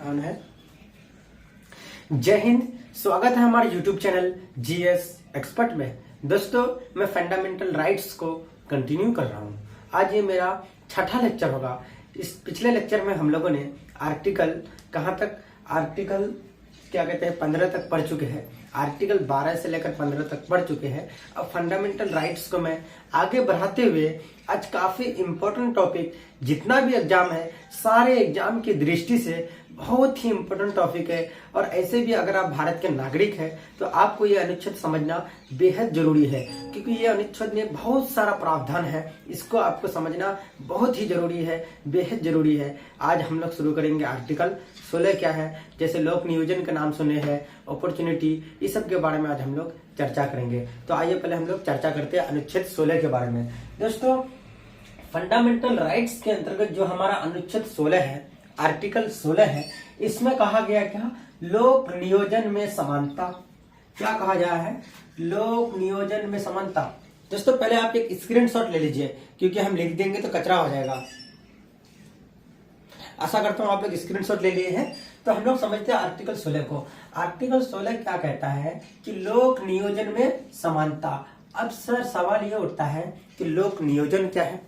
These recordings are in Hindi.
ऑन है। जय हिंद, स्वागत है हमारे YouTube चैनल जीएस एक्सपर्ट में। दोस्तों, मैं फंडामेंटल राइट्स को कंटिन्यू कर रहा हूं। आज ये मेरा छठा लेक्चर होगा। इस पिछले लेक्चर में हम लोगों ने आर्टिकल कहां तक, आर्टिकल क्या कहते हैं 15 तक पढ़ चुके हैं। आर्टिकल 12 से लेकर 15 तक पढ़ चुके हैं। अब फंडामेंटल राइट्स को मैं आगे बढ़ाते हुए आज काफी इंपॉर्टेंट टॉपिक, जितना भी एग्जाम है सारे एग्जाम की दृष्टि से बहुत ही इंपॉर्टेंट टॉपिक है। और ऐसे भी अगर आप भारत के नागरिक हैं तो आपको ये अनुच्छेद समझना बेहद जरूरी है, क्योंकि ये अनुच्छेद में बहुत सारा प्रावधान है। इसको आपको समझना बहुत ही जरूरी है, बेहद जरूरी है। आज हम लोग शुरू करेंगे आर्टिकल 16 क्या है, जैसे लोक नियोजन का नाम सुने हैं, अपॉर्चुनिटी, इस सब के बारे में आज हम लोग चर्चा करेंगे। तो आइए पहले हम लोग चर्चा करते हैं अनुच्छेद 16 के बारे में। दोस्तों, फंडामेंटल राइट्स के अंतर्गत जो हमारा अनुच्छेद 16 है, आर्टिकल 16 है, इसमें कहा गया क्या, लोक नियोजन में समानता। क्या कहा गया है, लोक नियोजन में समानता। दोस्तों, पहले आप एक स्क्रीनशॉट ले लीजिए, क्योंकि हम लिख देंगे तो कचरा हो जाएगा। आशा करता हूं आप लोग स्क्रीनशॉट ले लिए हैं। तो हम लोग समझते हैं आर्टिकल 16 को। आर्टिकल 16 क्या कहता है कि लोक नियोजन में समानता। अब सर सवाल ये उठता है कि लोक नियोजन क्या है।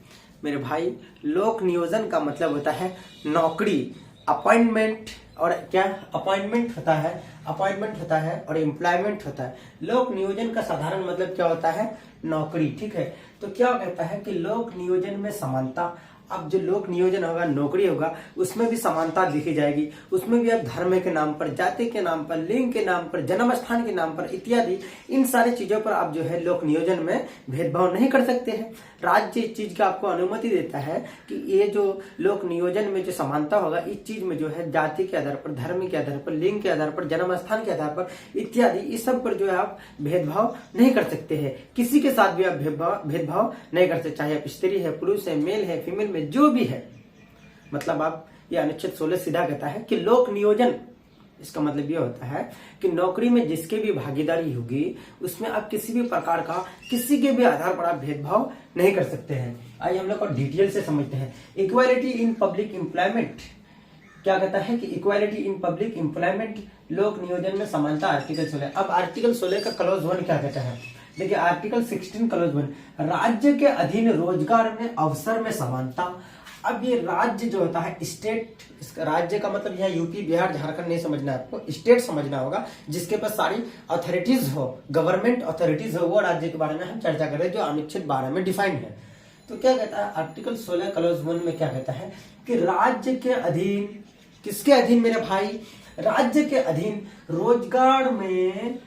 मेरे भाई, लोक नियोजन का मतलब होता है नौकरी, अपॉइंटमेंट, और क्या अपॉइंटमेंट होता है, अपॉइंटमेंट होता है और एम्प्लॉयमेंट होता है। लोक नियोजन का साधारण मतलब क्या होता है, नौकरी। ठीक है, तो क्या कहता है कि लोक नियोजन में समानता। अब जो लोक नियोजन होगा, नौकरी होगा, उसमें भी समानता दिखी जाएगी। उसमें भी आप धर्म के नाम पर, जाति के नाम पर, लिंग के नाम पर, जन्म स्थान के नाम पर इत्यादि इन सारी चीजों पर आप जो है लोक नियोजन में भेदभाव नहीं कर सकते हैं। राज्य इस चीज का आपको अनुमति देता है कि ये जो लोक नियोजन में जो समानता होगा, इस चीज में जो है जाति के आधार पर, धर्म के आधार पर, लिंग के आधार पर, जन्म स्थान के आधार पर इत्यादि इस सब पर जो है आप भेदभाव नहीं कर सकते हैं। किसी के साथ भी आप भेदभाव नहीं कर सकते, चाहे आप स्त्री है, पुरुष है, मेल है, फीमेल में जो भी है। मतलब आप, ये अनुच्छेद 16 सीधा कहता है कि लोक नियोजन, इसका मतलब ये होता है कि नौकरी में जिसके भी भागीदारी होगी उसमें आप किसी भी प्रकार का, किसी के भी आधार पर आप भेदभाव नहीं कर सकते हैं। आइए हम लोग और डिटेल से समझते हैं। इक्वालिटी इन पब्लिक एम्प्लॉयमेंट क्या कहता है कि इक्वालिटी इन पब्लिक एम्प्लॉयमेंट, लोक नियोजन में समानता, आर्टिकल 16। अब आर्टिकल 16 का क्लॉज 1 क्या कहता है, देखिए आर्टिकल 16 क्लॉज 1, राज्य के अधीन रोजगार में अवसर में समानता। अब ये राज्य जो होता है, स्टेट, इसका राज्य का मतलब यहाँ यूपी, बिहार, झारखंड नहीं समझना है आपको, स्टेट समझना होगा, जिसके पास सारी अथॉरिटीज हो, गवर्नमेंट अथॉरिटीज हो, वो राज्य के बारे में हम चर्चा कर रहे हैं, जो अनुच्छेद 12 में डिफाइंड है। तो क्या कहता है आर्टिकल 16 क्लॉज 1 में, क्या कहता है कि राज्य के अधीन, किसके अधीन मेरे भाई, राज्य के अधीन रोजगार में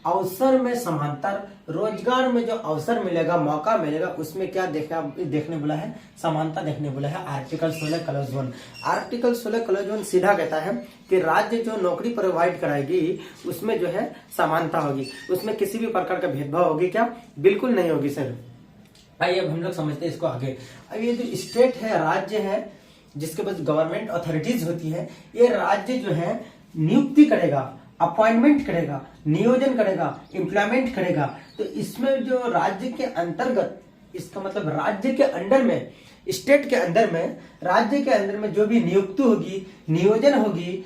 अवसर में समांतर, रोजगार में जो अवसर मिलेगा, मौका मिलेगा, उसमें क्या देखने बोला है, समानता देखने बोला है। आर्टिकल 16 क्लॉज 1, आर्टिकल 16 क्लॉज 1 सीधा कहता है कि राज्य जो नौकरी प्रोवाइड कराएगी उसमें जो है समानता होगी, उसमें किसी भी प्रकार का भेदभाव होगी क्या, बिल्कुल नहीं होगी सर। आइए अब हम लोग समझते हैं इसको आगे। अब ये जो स्टेट है, राज्य है, जिसके पास गवर्नमेंट अथॉरिटीज होती है, ये राज्य जो है नियुक्ति करेगा, अपॉइंटमेंट करेगा, नियोजन करेगा, एम्प्लॉयमेंट करेगा। तो इसमें जो राज्य के अंतर्गत, इसका मतलब राज्य के अंडर में, स्टेट के अंदर में, राज्य के अंदर में जो भी नियुक्ति होगी, नियोजन होगी,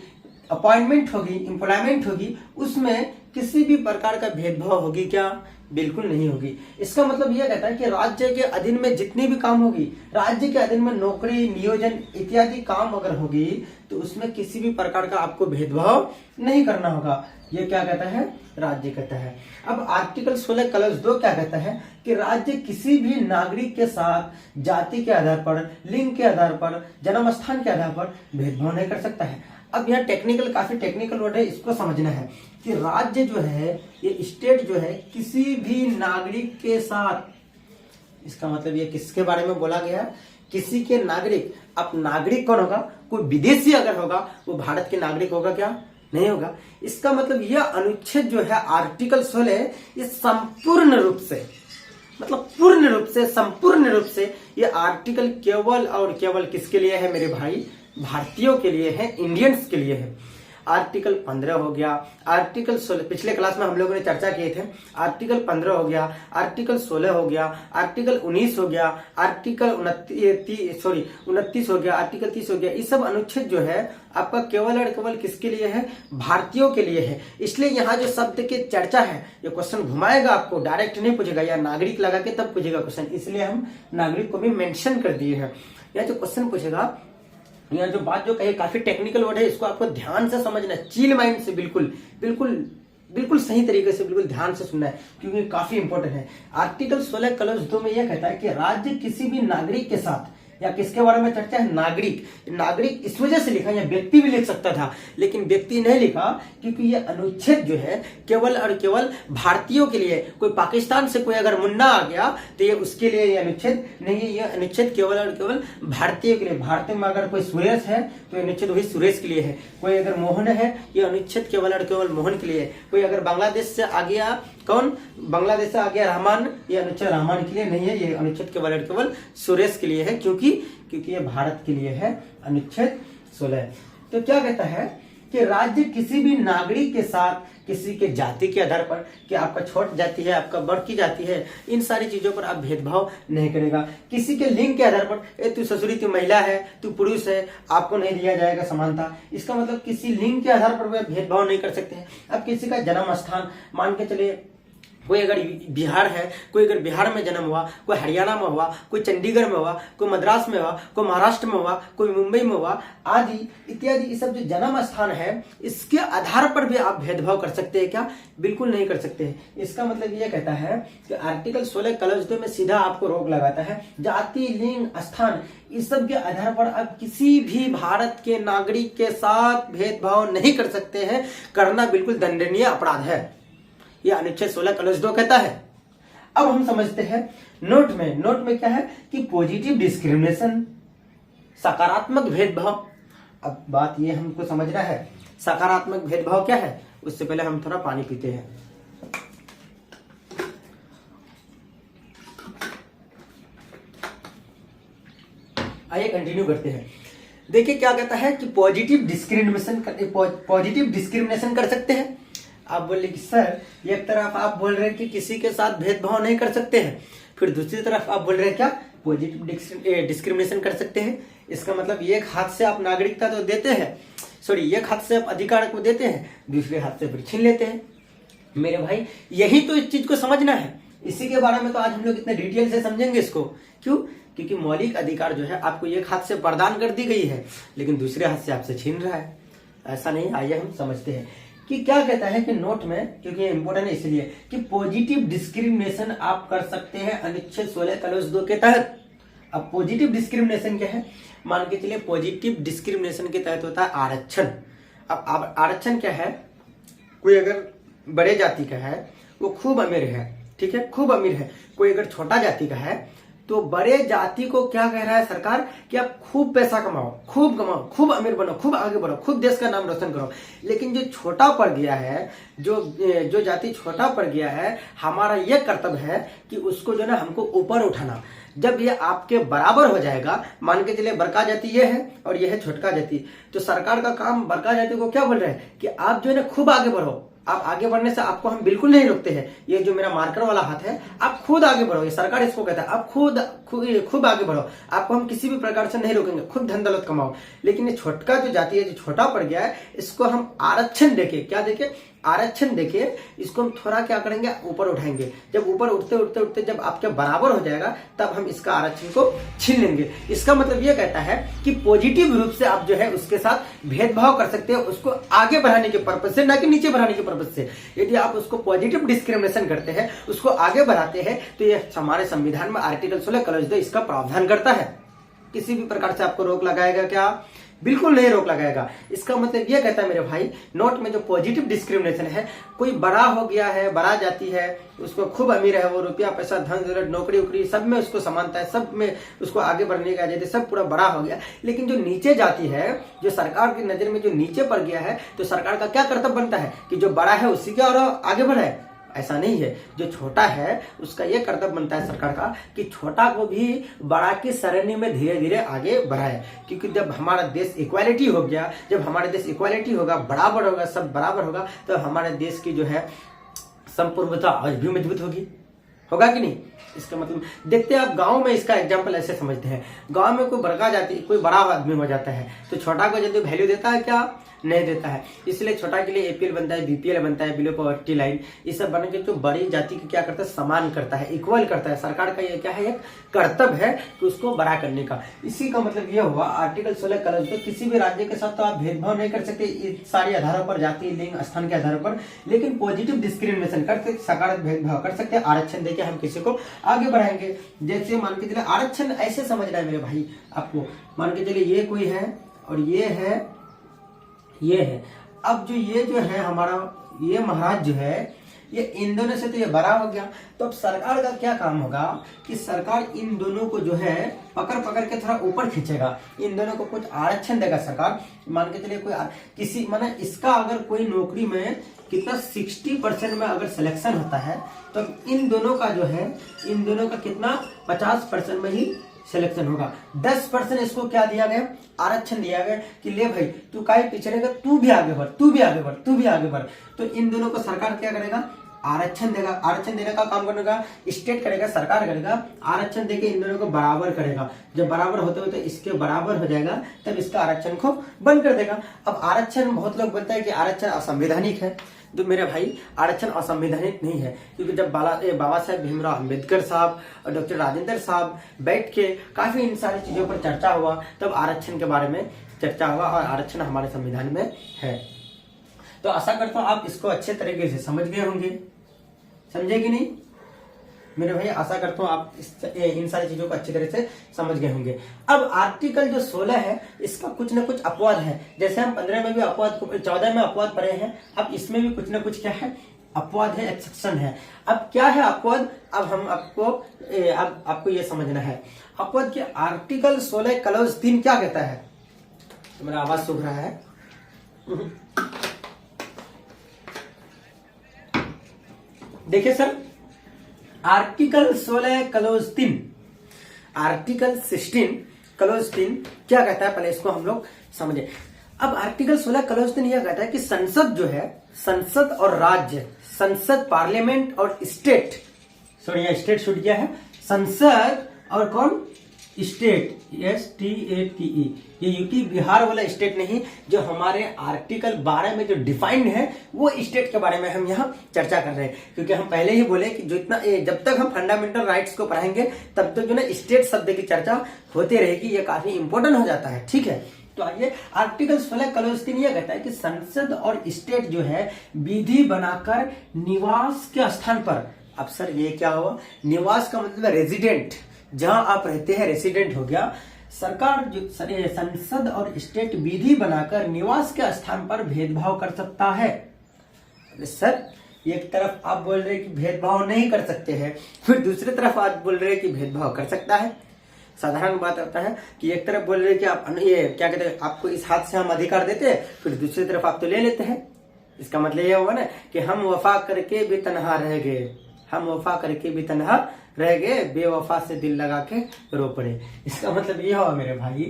अपॉइंटमेंट होगी, एम्प्लॉयमेंट होगी, उसमें किसी भी प्रकार का भेदभाव होगी क्या, बिल्कुल नहीं होगी। इसका मतलब यह कहता है कि राज्य के अधीन में जितनी भी काम होगी, राज्य के अधीन में नौकरी, नियोजन इत्यादि काम अगर होगी, तो उसमें किसी भी प्रकार का आपको भेदभाव नहीं करना होगा। ये क्या कहता है, राज्य कहता है। अब आर्टिकल 16 क्लॉज 2 क्या कहता है कि राज्य किसी भी नागरिक के साथ जाति के आधार पर, लिंग के आधार पर, जन्म स्थान के आधार पर भेदभाव नहीं कर सकता है। अब यहाँ टेक्निकल, काफी टेक्निकल वर्ड है, इसको समझना है कि राज्य जो है, ये स्टेट जो है, किसी भी नागरिक के साथ, इसका मतलब ये किसके बारे में बोला गया, किसी के नागरिक। अब नागरिक कौन होगा, कोई विदेशी अगर होगा वो भारत के नागरिक होगा क्या, नहीं होगा। इसका मतलब यह अनुच्छेद जो है आर्टिकल 16, ये संपूर्ण रूप से, मतलब पूर्ण रूप से, संपूर्ण रूप से ये आर्टिकल केवल और केवल किसके लिए है मेरे भाई, भारतीयों के लिए है, इंडियंस के लिए है। आर्टिकल 15 हो गया, आर्टिकल 16 पिछले क्लास में हम लोगों ने चर्चा किए थे, आर्टिकल 15 हो गया, आर्टिकल 16 हो गया, आर्टिकल 19 हो गया, आर्टिकल 29 हो गया, आर्टिकल 30 हो गया। ये सब अनुच्छेद जो है आपका केवल और केवल किसके लिए है? भारतीयों के लिए है। इसलिए यहाँ जो शब्द की चर्चा है, ये क्वेश्चन घुमाएगा आपको, डायरेक्ट नहीं पूछेगा, या नागरिक लगा के तब पूछेगा क्वेश्चन, इसलिए हम नागरिक को भी मेंशन कर दिए हैं। यह जो क्वेश्चन पूछेगा, यहाँ जो बात जो कही काफी टेक्निकल वर्ड है, इसको आपको ध्यान से समझना है, चिल माइंड से, बिल्कुल सही तरीके से, बिल्कुल ध्यान से सुनना है, क्योंकि काफी इंपॉर्टेंट है। आर्टिकल 16 क्लॉज 2 में यह कहता है कि राज्य किसी भी नागरिक के साथ, या किसके बारे में चर्चा है? नागरिक इस वजह से लिखा, या व्यक्ति भी लिख सकता था, लेकिन व्यक्ति नहीं लिखा क्योंकि ये अनुच्छेद जो है केवल और केवल भारतीयों के लिए। कोई पाकिस्तान से कोई अगर मुन्ना आ गया तो ये उसके लिए ये अनुच्छेद नहीं है, ये अनुच्छेद केवल और केवल भारतीय के लिए। भारतीय में अगर कोई सुरेश है तो ये अनुच्छेद वही सुरेश के लिए है। कोई अगर मोहन है, ये अनुच्छेद केवल और केवल मोहन के लिए है। कोई अगर बांग्लादेश से आ गया, कौन बांग्लादेश से आ गया? रहमान, ये अनुच्छेद रहमान के लिए नहीं है, ये अनुच्छेद केवल और केवल सुरेश के लिए है, क्योंकि ये भारत के लिए है अनुच्छेद 16। तो क्या कहता है कि राज्य किसी भी नागरिक के साथ किसी के जाति के आधार पर, कि आपका छोट जाति है, आपका बड़ की जाति है, इन सारी चीजों पर आप भेदभाव नहीं करेगा। किसी के लिंग के आधार पर, तू ससुरी, तू महिला है, तू पुरुष है, आपको नहीं दिया जाएगा समानता। इसका मतलब किसी लिंग के आधार पर वे भेदभाव नहीं कर सकते हैं। अब किसी का जन्म स्थान, मान के चलिए कोई अगर बिहार है, कोई अगर बिहार में जन्म हुआ, कोई हरियाणा में हुआ, कोई चंडीगढ़ में हुआ, कोई मद्रास में हुआ, कोई महाराष्ट्र में हुआ, कोई मुंबई में हुआ, आदि इत्यादि, ये सब जो जन्म स्थान है, इसके आधार पर भी आप भेदभाव कर सकते हैं क्या? बिल्कुल नहीं कर सकते हैं। इसका मतलब ये कहता है कि आर्टिकल 16 क्लॉज 2 में सीधा आपको रोक लगाता है, जाति, लिंग, स्थान, इस सब के आधार पर आप किसी भी भारत के नागरिक के साथ भेदभाव नहीं कर सकते हैं। करना बिल्कुल दंडनीय अपराध है, यह अनुच्छेद 16 क्लॉज 2 कहता है। अब हम समझते हैं नोट में क्या है कि पॉजिटिव डिस्क्रिमिनेशन, सकारात्मक भेदभाव। अब बात ये हमको समझना है, सकारात्मक भेदभाव क्या है। उससे पहले हम थोड़ा पानी पीते हैं। आइए कंटिन्यू करते हैं। देखिए क्या कहता है कि पॉजिटिव डिस्क्रिमिनेशन कर सकते हैं। आप बोले कि सर, एक तरफ आप बोल रहे हैं कि किसी के साथ भेदभाव नहीं कर सकते हैं, फिर दूसरी तरफ आप बोल रहे हैं क्या? पॉजिटिव डिस्क्रिमिनेशन कर सकते हैं। इसका मतलब एक हाथ से आप नागरिकता तो देते हैं, एक हाथ से आप अधिकार को देते हैं, दूसरे हाथ से फिर छीन लेते हैं। मेरे भाई, यही तो इस चीज को समझना है। इसी के बारे में तो आज हम लोग इतने डिटेल से समझेंगे इसको। क्यों? क्योंकि मौलिक अधिकार जो है आपको एक हाथ से प्रदान कर दी गई है, लेकिन दूसरे हाथ से आपसे छीन रहा है। ऐसा नहीं। आइए हम समझते हैं कि क्या कहता है कि नोट में, क्योंकि ये इंपॉर्टेंट है इसलिए, कि पॉजिटिव डिस्क्रिमिनेशन आप कर सकते हैं अनुच्छेद 16 क्लॉज 2 के तहत। अब पॉजिटिव डिस्क्रिमिनेशन क्या है? मान के चलिए पॉजिटिव डिस्क्रिमिनेशन के तहत होता है आरक्षण। अब आरक्षण क्या है? कोई अगर बड़े जाति का है, वो खूब अमीर है, ठीक है, खूब अमीर है। कोई अगर छोटा जाति का है, तो बड़े जाति को क्या कह रहा है सरकार कि आप खूब पैसा कमाओ, खूब कमाओ, खूब अमीर बनो, खूब आगे बढ़ो, खूब देश का नाम रोशन करो। लेकिन जो छोटा पड़ गया है, जो जाति छोटा पड़ गया है, हमारा यह कर्तव्य है कि उसको जो ना हमको ऊपर उठाना। जब ये आपके बराबर हो जाएगा, मान के चलिए बड़का जाति ये है और ये है छोटका जाति, तो सरकार का काम बड़का जाति को क्या बोल रहे हैं कि आप जो है ना खूब आगे बढ़ो। आप आगे बढ़ने से आपको हम बिल्कुल नहीं रोकते हैं। ये जो मेरा मार्कर वाला हाथ है, आप खुद आगे बढ़ो, ये सरकार इसको कहता है, आप खुद आगे बढ़ो, आपको हम किसी भी प्रकार से नहीं रोकेंगे, खुद धन दौलत कमाओ। लेकिन ये छोटका जो जाति है, जो छोटा पड़ गया है, इसको हम आरक्षण देके, क्या देके? आरक्षण देके इसको हम थोड़ा क्या करेंगे? ऊपर उठाएंगे। जब ऊपर उठते जब आपके बराबर हो जाएगा, तब हम इसका आरक्षण को छीन लेंगे। इसका मतलब ये कहता है कि पॉजिटिव रूप से आप जो है उसके साथ भेदभाव कर सकते हैं, उसको आगे बढ़ाने के पर्पज से, ना कि नीचे बढ़ाने के पर्पज से। यदि आप उसको पॉजिटिव डिस्क्रिमिनेशन करते हैं, उसको आगे बढ़ाते हैं, तो ये हमारे संविधान में आर्टिकल 16 क्लॉज 2 इसका प्रावधान करता है। किसी भी प्रकार से आपको रोक लगाएगा क्या? बिल्कुल नहीं रोक लगाएगा। इसका मतलब ये कहता है मेरे भाई, नोट में जो पॉजिटिव डिस्क्रिमिनेशन है, कोई बड़ा हो गया है, बड़ा जाति है, उसको खूब अमीर है, वो रुपया पैसा, धन दौलत, नौकरी उकरी, सब में उसको समानता है, सब में उसको आगे बढ़ने का आजादी, सब पूरा बड़ा हो गया। लेकिन जो नीचे जाति है, जो सरकार की नजर में जो नीचे पड़ गया है, तो सरकार का क्या कर्तव्य बनता है कि जो बड़ा है उसी के और आगे बढ़ाए। ऐसा नहीं है। जो छोटा है उसका ये कर्तव्य बनता है सरकार का कि छोटा को भी बड़ा की सरणी में धीरे धीरे आगे बढ़ाए, क्योंकि जब हमारा देश इक्वालिटी हो गया, जब हमारे देश इक्वालिटी होगा, बराबर होगा, सब बराबर होगा, तो हमारे देश की जो है संप्रभुता आज भी मजबूत होगी। होगा कि नहीं? इसका मतलब देखते हैं आप गांव में इसका एग्जांपल ऐसे समझते हैं। गांव में कोई बड़का जाति, कोई बड़ा आदमी हो जाता है तो छोटा को जल्दी वैल्यू देता है क्या? नहीं देता है। इसलिए छोटा के लिए एपीएल बनता है, बीपीएल बनता है, बिलो पॉवर्टी लाइन, ये सब बन के तो बड़ी जाति की क्या करता है? समान करता है, इक्वल करता है। सरकार का ये क्या है? एक कर्तव्य है कि उसको बड़ा करने का। इसी का मतलब ये हुआ आर्टिकल 16 क्लॉज। तो किसी भी राज्य के साथ तो आप भेदभाव नहीं कर सकते इस सारे आधारों पर, जाति, लिंग, स्थान के आधारों पर, लेकिन पॉजिटिव डिस्क्रिमिनेशन करते, सकारात्मक भेदभाव कर सकते हैं। आरक्षण देके हम किसी को आगे बढ़ाएंगे। जैसे मान के चले आरक्षण ऐसे समझना है मेरे भाई आपको, मान के चले ये कोई है और ये है, ये है। अब ये जो है हमारा ये महाराज जो है, ये इन दोनों से तो ये बड़ा हो गया। तो अब सरकार का क्या काम होगा कि सरकार इन दोनों को जो है पकड़ पकड़ के थोड़ा ऊपर खींचेगा, इन दोनों को कुछ आरक्षण देगा सरकार। मान के चलिए कोई किसी माने इसका अगर कोई नौकरी में कितना 60% में अगर सिलेक्शन होता है तो इन दोनों का जो है, इन दोनों का कितना 50% में ही सिलेक्शन होगा। 10% इसको क्या दिया गया? आरक्षण दिया गया कि ले भाई तू काहे पिछड़ेगा, तू भी आगे बढ़, तू भी आगे बढ़, तू भी आगे बढ़। तो इन दोनों को सरकार क्या करेगा? आरक्षण देगा। आरक्षण देने का काम करेगा स्टेट करेगा, सरकार करेगा। आरक्षण देके इन दोनों को बराबर करेगा। जब बराबर होते होते इसके बराबर हो जाएगा तब इसका आरक्षण को बंद कर देगा। अब आरक्षण बहुत लोग बोलते हैं कि आरक्षण असंवैधानिक है। तो मेरे भाई आरक्षण असंवैधानिक नहीं है, क्योंकि जब बाबा साहेब भीमराव अम्बेडकर साहब और डॉक्टर राजेंद्र साहब बैठ के काफी इन सारी चीजों पर चर्चा हुआ, तब आरक्षण के बारे में चर्चा हुआ और आरक्षण हमारे संविधान में है। तो आशा करता हूं आप इसको अच्छे तरीके से समझ गए होंगे। समझे कि नहीं मेरे भाई? आशा करता हूं आप इन सारी चीजों को अच्छी तरह से समझ गए होंगे। अब आर्टिकल जो 16 है इसका कुछ न कुछ अपवाद है। जैसे हम 15 में भी अपवाद, 14 में अपवाद पढ़े हैं, अब इसमें भी कुछ न कुछ क्या है? अपवाद है, एक्सेप्शन है। अब क्या है अपवाद? अब हम आपको ये समझना है अपवाद के आर्टिकल 16 क्लॉज 3 क्या कहता है। तो मेरा आवाज सुख रहा है। देखिए sir, article 16 clause 3, article 16 clause 3 क्या कहता है, पहले इसको हम लोग समझे। अब आर्टिकल 16 क्लॉज 3 यह कहता है कि संसद जो है, संसद और राज्य, संसद, पार्लियामेंट और स्टेट, सॉरी यहाँ स्टेट छूट गया है, संसद और कौन? स्टेट, STATE, ये यूपी बिहार वाला स्टेट नहीं, जो हमारे आर्टिकल 12 में जो डिफाइंड है वो स्टेट के बारे में हम यहाँ चर्चा कर रहे हैं। क्योंकि हम पहले ही बोले कि जब तक हम फंडामेंटल राइट्स को पढ़ाएंगे तब तक जो ना स्टेट शब्द की चर्चा होती रहेगी, ये काफी इंपॉर्टेंट हो जाता है। ठीक है, तो आइए आर्टिकल 16 क्लॉज 3 यह कहता है कि संसद और स्टेट जो है विधि बनाकर निवास के स्थान पर, अब सर ये क्या हुआ? निवास का मतलब रेजिडेंट, जहां आप रहते हैं रेसिडेंट हो गया। सरकार जो संसद और स्टेट विधि बनाकर निवास के स्थान पर भेदभाव कर सकता है। सर एक तरफ आप बोल रहे हैं कि भेदभाव नहीं कर सकते हैं, फिर दूसरी तरफ आप बोल रहे हैं कि भेदभाव कर सकता है। साधारण बात होता है कि एक तरफ बोल रहे हैं कि आप ये क्या कहते हैं, आपको इस हाथ से हम अधिकार देते हैं, फिर दूसरी तरफ आप तो ले लेते हैं। इसका मतलब ये होगा ना कि हम वफा करके भी तनहा रह गए, हम वफा करके भी तनहा रह गए, बेवफा से दिल लगा के रो पड़े। इसका मतलब यह हुआ मेरे भाई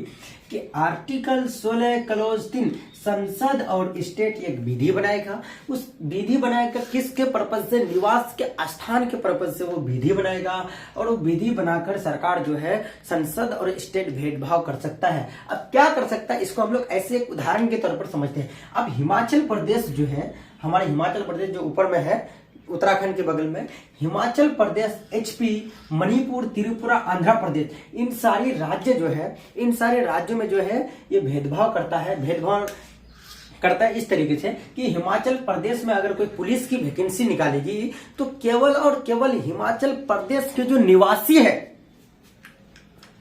कि आर्टिकल 16 क्लॉज 3 संसद और स्टेट एक विधि बनाएगा। उस विधि बनाएगा किसके पर्पज से? निवास के स्थान के पर्पज से वो विधि बनाएगा, और वो विधि बनाकर सरकार जो है संसद और स्टेट भेदभाव कर सकता है। अब क्या कर सकता है इसको हम लोग ऐसे एक उदाहरण के तौर पर समझते हैं। अब हिमाचल प्रदेश जो है, हमारे हिमाचल प्रदेश जो ऊपर में है उत्तराखंड के बगल में, हिमाचल प्रदेश, HP, मणिपुर, त्रिपुरा, आंध्र प्रदेश, इन सारी राज्य जो है, इन सारे राज्यों में जो है ये भेदभाव करता है। भेदभाव करता है इस तरीके से कि हिमाचल प्रदेश में अगर कोई पुलिस की वैकेंसी निकालेगी तो केवल और केवल हिमाचल प्रदेश के जो निवासी है,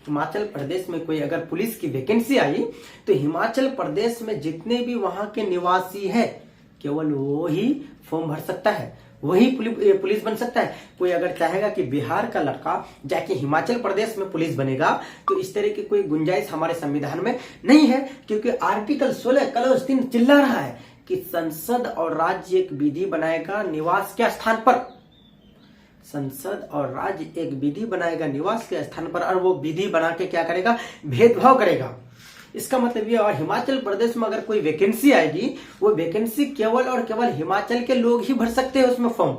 हिमाचल प्रदेश में कोई अगर पुलिस की वैकेंसी आई तो हिमाचल प्रदेश में जितने भी वहां के निवासी है केवल वो ही फॉर्म भर सकता है, वही पुलिस बन सकता है। कोई अगर चाहेगा कि बिहार का लड़का जाके हिमाचल प्रदेश में पुलिस बनेगा तो इस तरह की कोई गुंजाइश हमारे संविधान में नहीं है, क्योंकि आर्टिकल 16 क्लॉज 3 चिल्ला रहा है कि संसद और राज्य एक विधि बनाएगा निवास के स्थान पर। संसद और राज्य एक विधि बनाएगा निवास के स्थान पर, और वो विधि बना के क्या करेगा, भेदभाव करेगा। इसका मतलब ये, और हिमाचल प्रदेश में अगर कोई वैकेंसी आएगी, वो वैकेंसी केवल और केवल हिमाचल के लोग ही भर सकते हैं उसमें फॉर्म।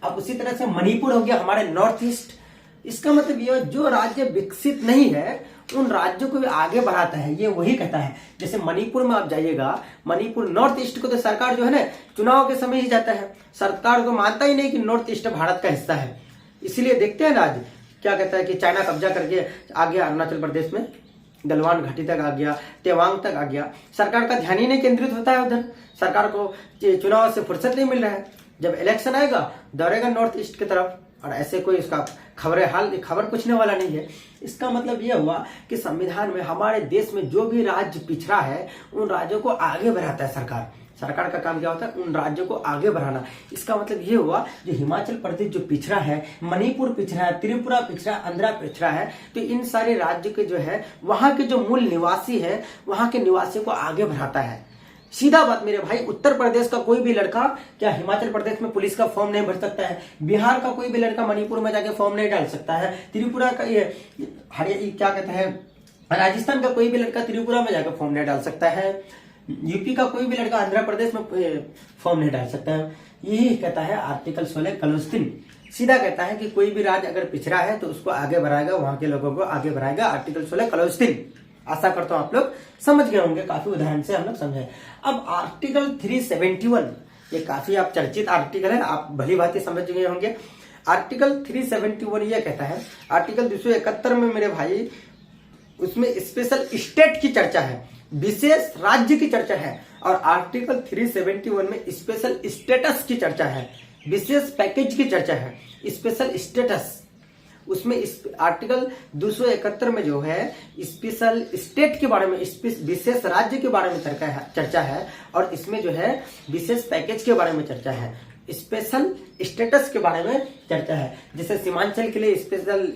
अब उसी तरह से मणिपुर हो गया हमारे नॉर्थ ईस्ट। इसका मतलब ये, जो राज्य विकसित नहीं है उन राज्यों को भी आगे बढ़ाता है, ये वही कहता है। जैसे मणिपुर में आप जाइएगा, मणिपुर नॉर्थ ईस्ट को तो सरकार जो है ना चुनाव के समय ही जाता है, सरकार को मानता ही नहीं कि नॉर्थ ईस्ट भारत का हिस्सा है। इसीलिए देखते हैं ना आज क्या कहता है कि चाइना कब्जा करके आ गया अरुणाचल प्रदेश में, गलवान घाटी तक आ गया, तेवांग तक आ गया। सरकार का ध्यान ही नहीं केंद्रित होता है उधर, सरकार को चुनाव से फुर्सत नहीं मिल रहा है। जब इलेक्शन आएगा दौड़ेगा नॉर्थ ईस्ट की तरफ, और ऐसे कोई उसका खबर पूछने वाला नहीं है। इसका मतलब यह हुआ कि संविधान में हमारे देश में जो भी राज्य पिछड़ा है उन राज्यों को आगे बढ़ाता है सरकार। सरकार का काम क्या होता है, उन राज्यों को आगे बढ़ाना। इसका मतलब ये हुआ जो हिमाचल प्रदेश जो पिछड़ा है, मणिपुर पिछड़ा है, त्रिपुरा पिछड़ा, आंध्रा पिछड़ा है, तो इन सारे राज्य के जो है वहां के जो मूल निवासी है वहां के निवासियों को आगे बढ़ाता है। सीधा बात मेरे भाई, उत्तर प्रदेश का कोई भी लड़का क्या हिमाचल प्रदेश में पुलिस का फॉर्म नहीं भर सकता है? बिहार का कोई भी लड़का मणिपुर में जाके फॉर्म नहीं डाल सकता है? त्रिपुरा का ये क्या कहते हैं, राजस्थान का कोई भी लड़का त्रिपुरा में जाकर फॉर्म नहीं डाल सकता है? यूपी का कोई भी लड़का आंध्र प्रदेश में फॉर्म नहीं डाल सकता है? यही कहता है आर्टिकल 16 क्लॉज 3। सीधा कहता है कि कोई भी राज्य अगर पिछड़ा है तो उसको आगे बढ़ाएगा, वहां के लोगों को आगे बढ़ाएगा। Article 16 clause 3। आशा करता हूं आप लोग समझ गए होंगे, काफी उदाहरण से हम लोग समझे। अब आर्टिकल 371, ये काफी आप चर्चित आर्टिकल है, आप भली भांति समझ गए होंगे। आर्टिकल 371 ये कहता है, आर्टिकल 271 में मेरे भाई उसमें स्पेशल स्टेट की चर्चा है, विशेष राज्य की चर्चा है, और आर्टिकल 371 में स्पेशल स्टेटस की चर्चा है, विशेष पैकेज की चर्चा है, स्पेशल स्टेटस। उसमें इस आर्टिकल 271 में जो है स्पेशल स्टेट के बारे में, विशेष राज्य के बारे में चर्चा है, और इसमें जो है विशेष पैकेज के बारे में चर्चा है, स्पेशल स्टेटस के बारे में चर्चा है। जैसे सीमांचल के लिए स्पेशल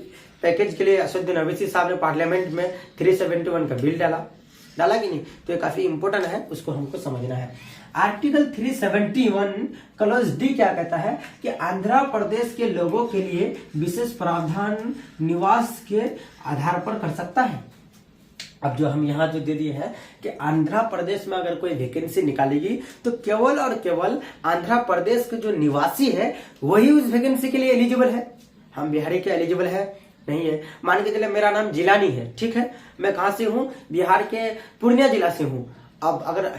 पैकेज के लिए असदुद्दीन ओवैसी साहब ने पार्लियामेंट में 371 का बिल डाला कि नहीं, तो ये काफी इंपॉर्टेंट है, उसको हमको समझना है। आर्टिकल 371 क्लॉज डी क्या कहता है कि आंध्र प्रदेश के लोगों के लिए विशेष प्रावधान निवास के आधार पर कर सकता है। अब जो हम यहाँ जो दे दिए हैं कि आंध्र प्रदेश में अगर कोई वैकेंसी निकालेगी तो केवल और केवल आंध्र प्रदेश के जो निवासी है वही उस वैकेंसी के लिए एलिजिबल है। हम बिहारी के एलिजिबल है नहीं है। मान के चले मेरा नाम जिलानी है, ठीक है, मैं कहां से हूं, बिहार के पूर्णिया जिला से हूं। अब अगर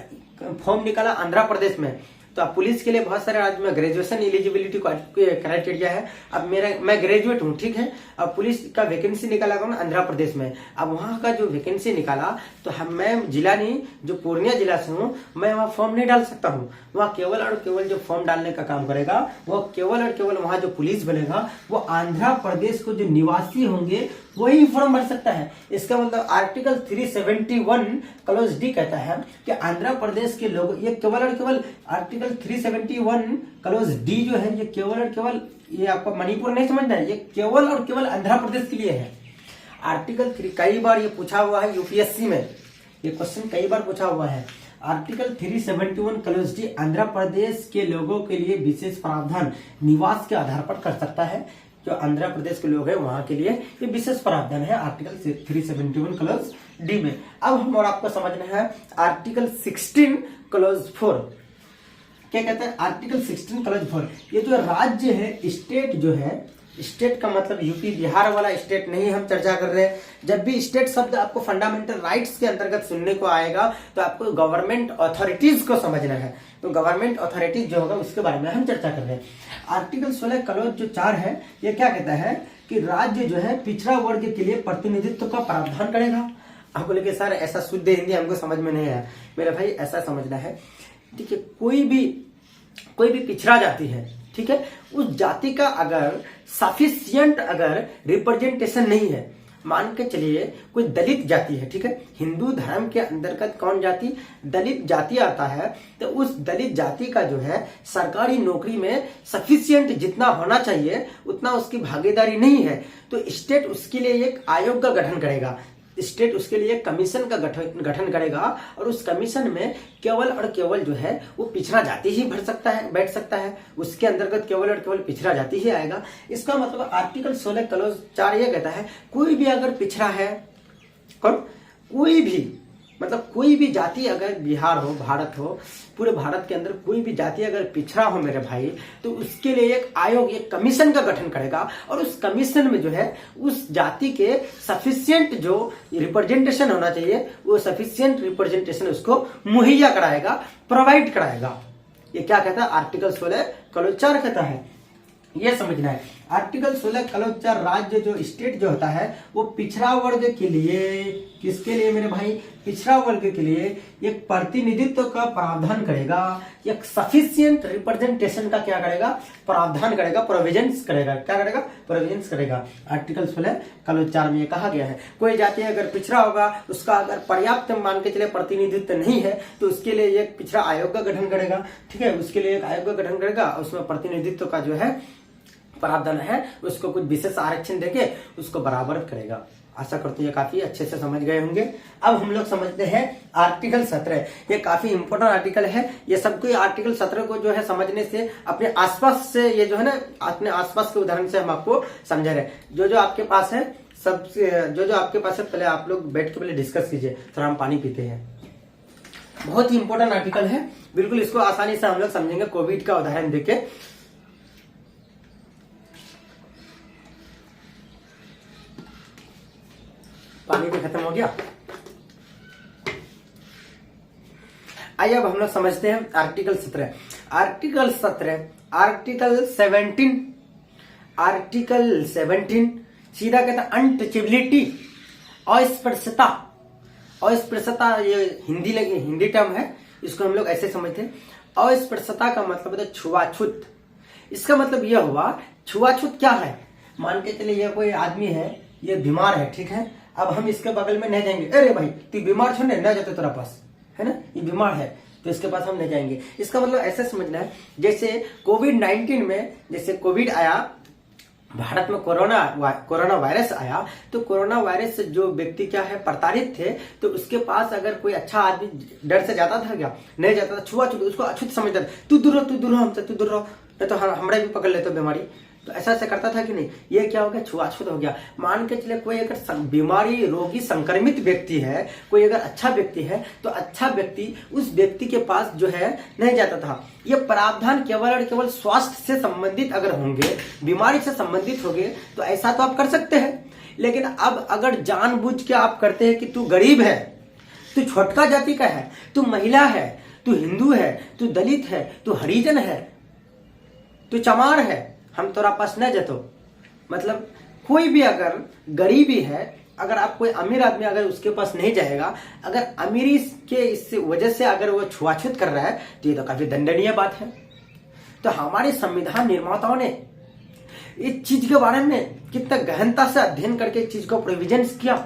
फॉर्म निकाला आंध्र प्रदेश में, तो अब पुलिस के लिए बहुत सारे राज्य में ग्रेजुएशन एलिजिबिलिटी क्राइटेरिया है। अब मैं ग्रेजुएट हूँ, ठीक है, अब पुलिस का वैकेंसी निकाला ना आंध्र प्रदेश में, अब वहां का जो वैकेंसी निकाला तो मैं जिला नहीं, जो पूर्णिया जिला से हूँ, मैं वहां फॉर्म नहीं डाल सकता हूँ। वहां केवल और केवल जो फॉर्म डालने का काम करेगा वो केवल और केवल वहां जो पुलिस बनेगा वो आंध्र प्रदेश को जो निवासी होंगे वही फॉर्म भर सकता है। इसका मतलब आर्टिकल 371 क्लॉज डी कहता है कि आंध्र प्रदेश के लोग, ये केवल और केवल आर्टिकल 371 क्लॉज डी जो है ये केवल और केवल, ये आपको मणिपुर नहीं समझना है, ये केवल और केवल आंध्र प्रदेश के लिए है। आर्टिकल 3 कई बार ये पूछा हुआ है यूपीएससी में, ये क्वेश्चन कई बार पूछा हुआ है। Article 371 clause D Andhra Pradesh के लोगों के लिए विशेष प्रावधान निवास के आधार पर कर सकता है। जो आंध्र प्रदेश के लोग हैं वहां के लिए ये विशेष प्रावधान है आर्टिकल 371 क्लॉज डी में। अब हम और आपको समझना है आर्टिकल 16 क्लॉज 4 क्या कहता है। आर्टिकल 16 क्लॉज 4, ये जो राज्य है, स्टेट जो है, स्टेट का मतलब यूपी बिहार वाला स्टेट नहीं हम चर्चा कर रहे हैं। जब भी स्टेट शब्द आपको फंडामेंटल राइट्स के अंतर्गत सुनने को आएगा तो आपको गवर्नमेंट अथॉरिटीज को समझना है। तो गवर्नमेंट अथॉरिटीज जो होगा उसके बारे में हम चर्चा कर रहे हैं। आर्टिकल 16 क्लॉज जो 4 है ये क्या कहता है कि राज्य जो है पिछड़ा वर्ग के लिए प्रतिनिधित्व का प्रावधान करेगा। आप बोले कि सर ऐसा शुद्ध हिंदी हमको समझ में नहीं आया। मेरा भाई ऐसा समझना है, ठीक है, कोई भी पिछड़ा जाति है, ठीक है, उस जाति का अगर सफिशिएंट अगर रिप्रेजेंटेशन नहीं है, मान के चलिए कोई दलित जाति है, ठीक है, हिंदू धर्म के अंतर्गत कौन जाति, दलित जाति आता है, तो उस दलित जाति का जो है सरकारी नौकरी में सफिशिएंट जितना होना चाहिए उतना उसकी भागीदारी नहीं है, तो स्टेट उसके लिए एक आयोग का गठन करेगा। स्टेट उसके लिए कमीशन का गठन करेगा और उस कमीशन में केवल और केवल जो है वो पिछड़ा जाति ही बैठ सकता है, उसके अंतर्गत केवल और केवल पिछड़ा जाति ही आएगा। इसका मतलब आर्टिकल 16 क्लॉज 4 ये कहता है कोई भी अगर पिछड़ा है, कोई भी मतलब कोई भी जाति अगर बिहार हो, भारत हो, पूरे भारत के अंदर कोई भी जाति अगर पिछड़ा हो मेरे भाई, तो उसके लिए एक आयोग, एक कमीशन का गठन करेगा और उस कमीशन में जो है उस जाति के सफिशिएंट जो रिप्रेजेंटेशन होना चाहिए वो सफिशिएंट रिप्रेजेंटेशन उसको मुहैया कराएगा, प्रोवाइड कराएगा। ये क्या कहता है? आर्टिकल 16 क्लॉज 4 कहता है। ये समझना है। आर्टिकल 16 क्लॉज 4 राज्य जो स्टेट जो होता है वो पिछड़ा वर्ग के लिए, किसके लिए मेरे भाई? पिछड़ा वर्ग के लिए एक प्रतिनिधित्व का प्रावधान करेगा, एक सफिशिएंट रिप्रेजेंटेशन का क्या करेगा? प्रावधान करेगा, प्रोविजंस करेगा। क्या करेगा? प्रोविजंस करेगा। आर्टिकल 16 क्लॉज 4 में ये कहा गया है कोई जाति अगर पिछड़ा होगा, उसका अगर पर्याप्त मान के चले प्रतिनिधित्व नहीं है तो उसके लिए एक पिछड़ा आयोग का गठन करेगा। ठीक है, उसके लिए एक आयोग का गठन करेगा, उसमें प्रतिनिधित्व का जो है प्रावधान है उसको कुछ विशेष आरक्षण देके उसको बराबर करेगा। आशा करते हैं काफी अच्छे से समझ गए होंगे। अब हम लोग समझते हैं आर्टिकल 17। ये काफी इंपॉर्टेंट आर्टिकल है। ये सबको आर्टिकल 17 को जो है समझने से अपने आसपास से, ये जो है ना अपने आसपास के उदाहरण से हम आपको समझा रहे। जो आपके पास है सब, जो आपके पास है पहले आप लोग बैठ के पहले डिस्कस कीजिए। थोड़ा हम पानी पीते हैं। बहुत ही इंपॉर्टेंट आर्टिकल है, बिल्कुल इसको आसानी से हम लोग समझेंगे कोविड का उदाहरण देके। पानी भी खत्म हो गया। आइए अब हम लोग समझते हैं आर्टिकल 17। आर्टिकल 17, आर्टिकल 17 सीधा कहता है अनटचेबिलिटी, अस्पृश्यता। अस्पृश्यता ये हिंदी टर्म है, इसको हम लोग ऐसे समझते हैं। अस्पृश्यता का मतलब है छुआछूत। इसका मतलब यह हुआ, छुआछूत क्या है? मान के चलिए ये कोई आदमी है, ये बीमार है, ठीक है। अब हम इसके बगल में नहीं जाएंगे, अरे भाई तू बीमार छो, न जाते तेरा पास, है ना, ये बीमार है तो इसके पास हम नहीं जाएंगे। इसका मतलब ऐसा समझना है जैसे कोविड-19 में, जैसे कोविड आया भारत में, कोरोना वायरस आया, तो कोरोना वायरस से जो व्यक्ति क्या है प्रताड़ित थे, तो उसके पास अगर कोई अच्छा आदमी डर से जाता था क्या? नहीं जाता था। छुआछूत, उसको अछूत समझता था। तू दूर रहो हमसे, तू दूर रहो, नहीं तो हमारे भी पकड़ लेते बीमारी। तो ऐसा करता था कि नहीं? ये क्या हो गया? छुआछूत हो गया। मान के चले कोई अगर बीमारी रोगी संक्रमित व्यक्ति है, कोई अगर अच्छा व्यक्ति है, तो अच्छा व्यक्ति उस व्यक्ति के पास जो है नहीं जाता था। ये प्रावधान केवल और केवल स्वास्थ्य से संबंधित अगर होंगे, बीमारी से संबंधित होंगे, तो ऐसा तो आप कर सकते हैं। लेकिन अब अगर जानबूझ के आप करते हैं कि तू गरीब है, तू छोटका जाति का है, तू महिला है, तू हिंदू है, तू दलित है, तू हरिजन है, तू चमार है, हम तोरा पास न जतो। मतलब कोई भी अगर गरीबी है, अगर आप कोई अमीर आदमी अगर उसके पास नहीं जाएगा, अगर अमीरी के इस वजह से अगर वो छुआछूत कर रहा है, तो ये तो काफी दंडनीय बात है। तो हमारे संविधान निर्माताओं ने इस चीज के बारे में कितना गहनता से अध्ययन करके इस चीज को प्रोविजन किया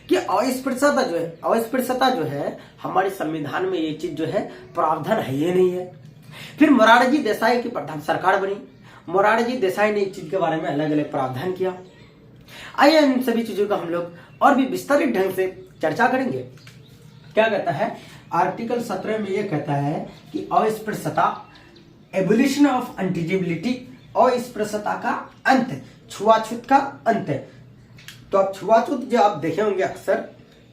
कि अस्पृश्यता जो है हमारे संविधान में ये चीज जो है प्रावधान है, ये नहीं है। फिर मोरारजी देसाई की प्रधान सरकार बनी। मोरारजी देसाई ने इस चीज के बारे में अलग अलग प्रावधान किया। आइए इन सभी चीजों का हम लोग और भी विस्तारित ढंग से चर्चा करेंगे। क्या कहता है आर्टिकल 17 में? ये कहता है कि अस्पृश्यता, एबोलिशन ऑफ अनटचेबिलिटी, अस्पृश्यता का अंत, छुआछूत का अंत। तो अब छुआछूत जो आप देखे होंगे अक्सर,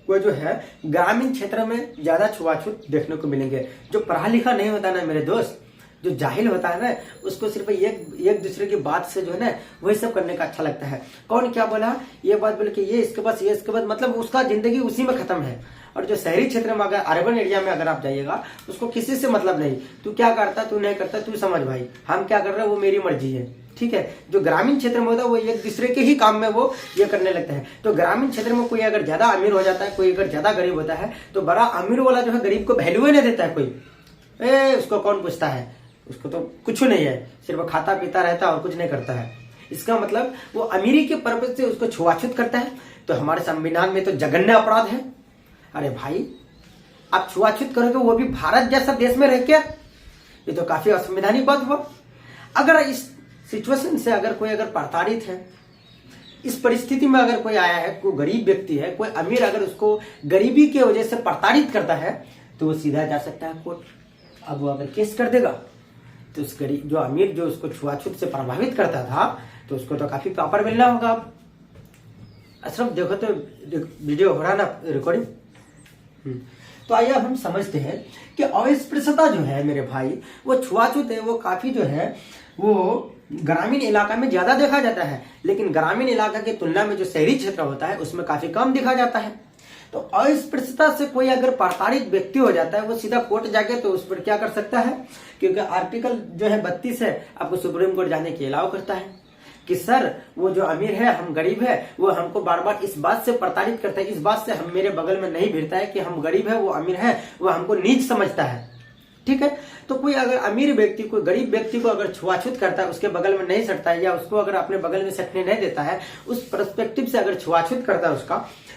वो जो है ग्रामीण क्षेत्र में ज्यादा छुआछूत देखने को मिलेंगे। जो पढ़ा लिखा नहीं होता ना मेरे दोस्त, जो जाहिल होता है ना, उसको सिर्फ एक दूसरे की बात से जो है ना वही सब करने का अच्छा लगता है। कौन क्या बोला, ये बात बोले कि ये इसके पास, ये इसके पास, मतलब उसका जिंदगी उसी में खत्म है। और जो शहरी क्षेत्र में, अगर अर्बन एरिया में अगर आप जाइएगा, उसको किसी से मतलब नहीं, तू क्या करता, तू नहीं करता, तू समझ भाई, हम क्या कर रहे हैं वो मेरी मर्जी है, ठीक है। जो ग्रामीण क्षेत्र में होता है वो एक दूसरे के ही काम में वो ये करने लगते हैं। तो ग्रामीण क्षेत्र में कोई अगर ज्यादा अमीर हो जाता है, कोई अगर ज्यादा गरीब होता है, तो बड़ा अमीर वाला जो है गरीब को वैल्यू ही नहीं देता है कोई। उसको कौन पूछता है, उसको तो कुछ नहीं है, सिर्फ खाता पीता रहता है और कुछ नहीं करता है। इसका मतलब वो अमीरी के पर्पज से उसको छुआछूत करता है। तो हमारे संविधान में तो जघन्य अपराध है। अरे भाई आप छुआछूत करोगे वो भी भारत जैसा देश में रह के, ये तो काफी असंवैधानिक बात हुआ। अगर इस सिचुएशन से अगर कोई अगर प्रताड़ित है, इस परिस्थिति में अगर कोई आया है, कोई गरीब व्यक्ति है, कोई अमीर अगर उसको गरीबी की वजह से प्रताड़ित करता है तो वो सीधा जा सकता है कोर्ट। अब वो अगर केस कर देगा तो उस गरीब जो अमीर जो उसको छुआछूत से प्रभावित करता था तो उसको तो काफी पापड़ मिलना होगा। अब अशरफ देखो तो वीडियो हो रहा ना रिकॉर्डिंग। तो आइए अब हम समझते हैं कि अस्पृश्यता जो है मेरे भाई, वो छुआछूत है, वो काफी जो है वो ग्रामीण इलाका में ज्यादा देखा जाता है, लेकिन ग्रामीण इलाका की तुलना में जो शहरी क्षेत्र होता है उसमें काफी कम देखा जाता है। तो अस्पृश्यता से कोई अगर प्रताड़ित व्यक्ति हो जाता है वो सीधा कोर्ट जाके तो उस पर क्या कर सकता है, क्योंकि आर्टिकल जो है 32 है आपको सुप्रीम कोर्ट जाने की अलाउ करता है कि सर वो जो अमीर है, हम गरीब है, वो हमको बार बार इस बात से प्रताड़ित करता है, इस बात से हम मेरे बगल में नहीं भिड़ता है कि हम गरीब है, वो अमीर है, वो हमको नीच समझता है। ठीक है, तो कोई अगर अमीर व्यक्ति कोई गरीब व्यक्ति को अगर छुआछूत करता है, उसके बगल में नहीं सटता है या उसको अगर अपने बगल में सटने नहीं देता है, उस पर्सपेक्टिव से अगर छुआछूत करता है उसका,